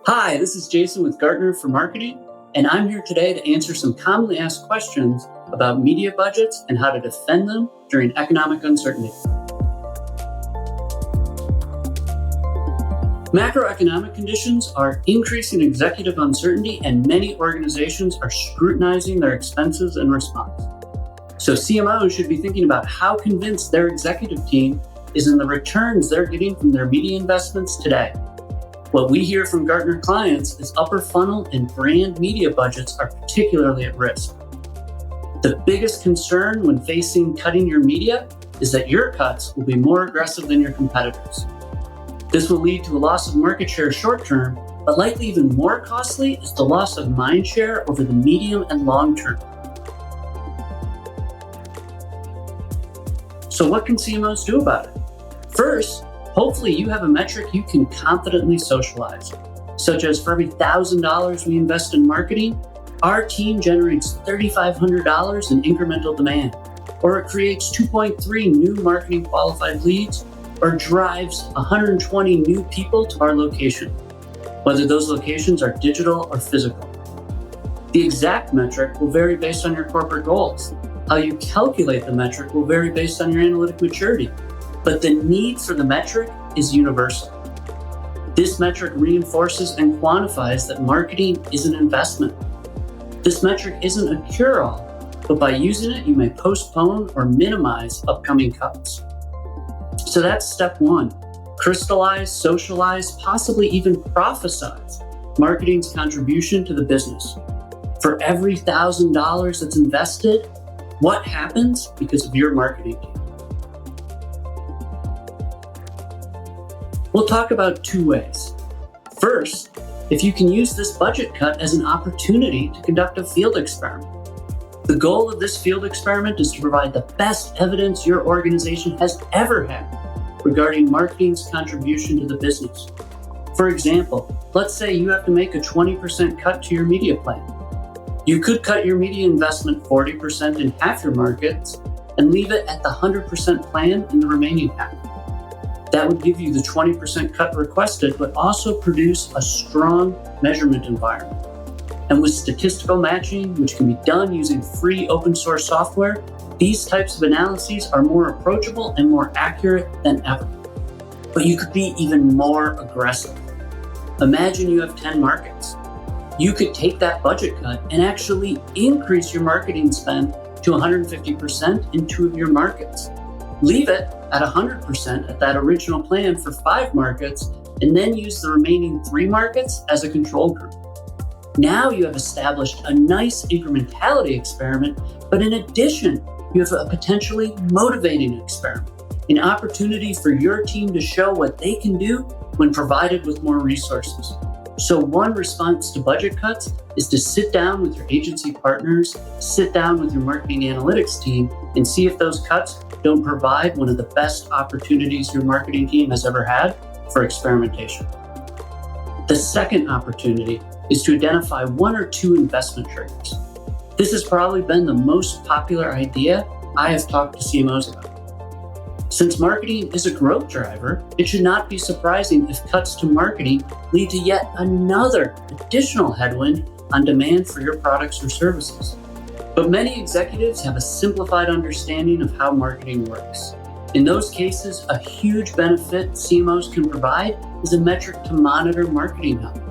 Hi, this is Jason with Gartner for Marketing, and I'm here today to answer some commonly asked questions about media budgets and how to defend them during economic uncertainty. Macroeconomic conditions are increasing executive uncertainty, and many organizations are scrutinizing their expenses in response. So CMOs should be thinking about how convinced their executive team is in the returns they're getting from their media investments today. What we hear from Gartner clients is upper funnel and brand media budgets are particularly at risk. The biggest concern when facing cutting your media is that your cuts will be more aggressive than your competitors. This will lead to a loss of market share short term, but likely even more costly is the loss of mind share over the medium and long term. So what can CMOs do about it? First, hopefully you have a metric you can confidently socialize, such as for every $1,000 we invest in marketing, our team generates $3,500 in incremental demand, or it creates 2.3 new marketing qualified leads, or drives 120 new people to our location, whether those locations are digital or physical. The exact metric will vary based on your corporate goals. How you calculate the metric will vary based on your analytic maturity, but the need for the metric is universal. This metric reinforces and quantifies that marketing is an investment. This metric isn't a cure-all, but by using it, you may postpone or minimize upcoming cuts. So that's step one. Crystallize, socialize, possibly even prophesize marketing's contribution to the business. For every $1,000 that's invested, what happens because of your marketing team? We'll talk about two ways. First, if you can use this budget cut as an opportunity to conduct a field experiment. The goal of this field experiment is to provide the best evidence your organization has ever had regarding marketing's contribution to the business. For example, let's say you have to make a 20% cut to your media plan. You could cut your media investment 40% in half your markets and leave it at the 100% plan in the remaining half. That would give you the 20% cut requested, but also produce a strong measurement environment. And with statistical matching, which can be done using free open source software, these types of analyses are more approachable and more accurate than ever. But you could be even more aggressive. Imagine you have 10 markets. You could take that budget cut and actually increase your marketing spend to 150% in 2 of your markets. Leave it at 100% at that original plan for 5 markets, and then use the remaining 3 markets as a control group. Now you have established a nice incrementality experiment, but in addition, you have a potentially motivating experiment, an opportunity for your team to show what they can do when provided with more resources. So one response to budget cuts is to sit down with your agency partners, sit down with your marketing analytics team, and see if those cuts don't provide one of the best opportunities your marketing team has ever had for experimentation. The second opportunity is to identify 1 or 2 investment triggers. This has probably been the most popular idea I have talked to CMOs about. Since marketing is a growth driver, it should not be surprising if cuts to marketing lead to yet another additional headwind on demand for your products or services. But many executives have a simplified understanding of how marketing works. In those cases, a huge benefit CMOs can provide is a metric to monitor marketing health.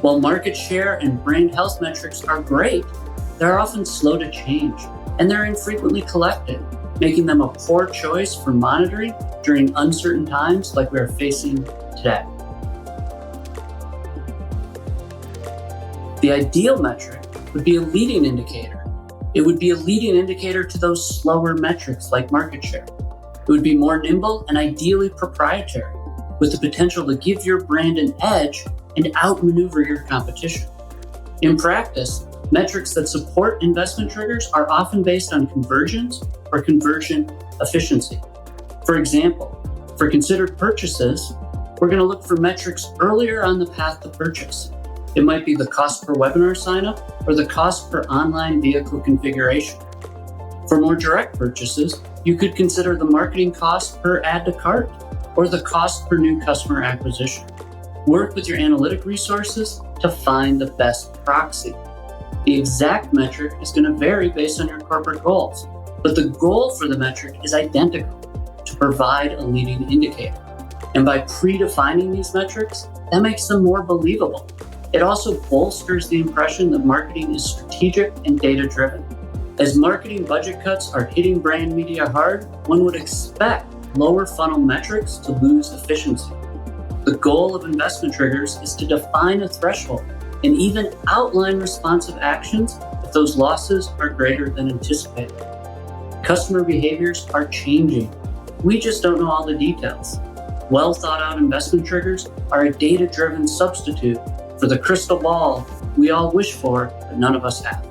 While market share and brand health metrics are great, they're often slow to change, and they're infrequently collected, making them a poor choice for monitoring during uncertain times like we are facing today. The ideal metric would be a leading indicator. It would be a leading indicator to those slower metrics like market share. It would be more nimble and ideally proprietary, with the potential to give your brand an edge and outmaneuver your competition. In practice, metrics that support investment triggers are often based on conversions or conversion efficiency. For example, for considered purchases, we're going to look for metrics earlier on the path to purchase. It might be the cost per webinar signup or the cost per online vehicle configuration. For more direct purchases, you could consider the marketing cost per add to cart or the cost per new customer acquisition. Work with your analytic resources to find the best proxy. The exact metric is going to vary based on your corporate goals, but the goal for the metric is identical: to provide a leading indicator. And by predefining these metrics, that makes them more believable. It also bolsters the impression that marketing is strategic and data-driven. As marketing budget cuts are hitting brand media hard, one would expect lower funnel metrics to lose efficiency. The goal of investment triggers is to define a threshold and even outline responsive actions if those losses are greater than anticipated. Customer behaviors are changing. We just don't know all the details. Well thought out investment triggers are a data-driven substitute for the crystal ball we all wish for, but none of us have.